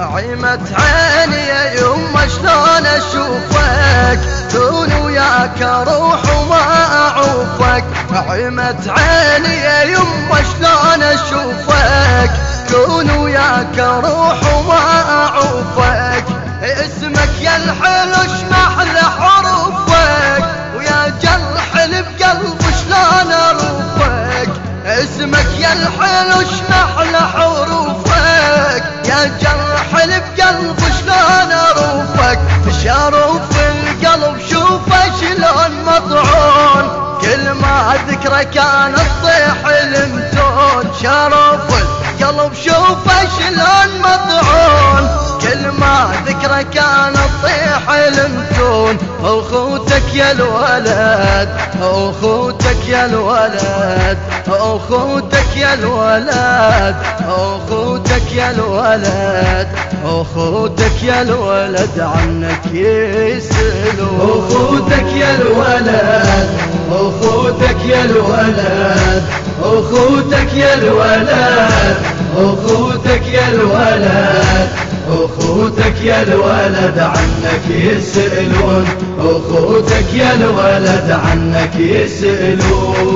عيمة عيني يا يما شلون اشوفك، كون وياك اروح وما اعوفك. عيمة عيني يا يما شلون اشوفك، كون وياك اروح وما اعوفك. اسمك يا الحلو اشمح لحروفك، ويا جرح بقلب شلون اروفك. اسمك يا الحلو اشمح لحروفك، يا جرح بقلب شلون اروفك. شروف القلب شوفه شلون مطعون، كل ما اذكره كان تطيح المتون. شروف القلب شوفه شلون مطعون، كل ما ذكره كان تطيح المتون. اخوتك يا الولد، اخوتك يا الولد، اخوتك يا الولد، اخوتك يا الولد، اخوتك يا الولد عنك يسألون. اخوتك يا الولد، اخوتك يا الولد، اخوتك يا الولد، اخوتك يا الولد، اخوتك يا الولد عنك يسألون. اخوتك يا الولد عنك يسألون.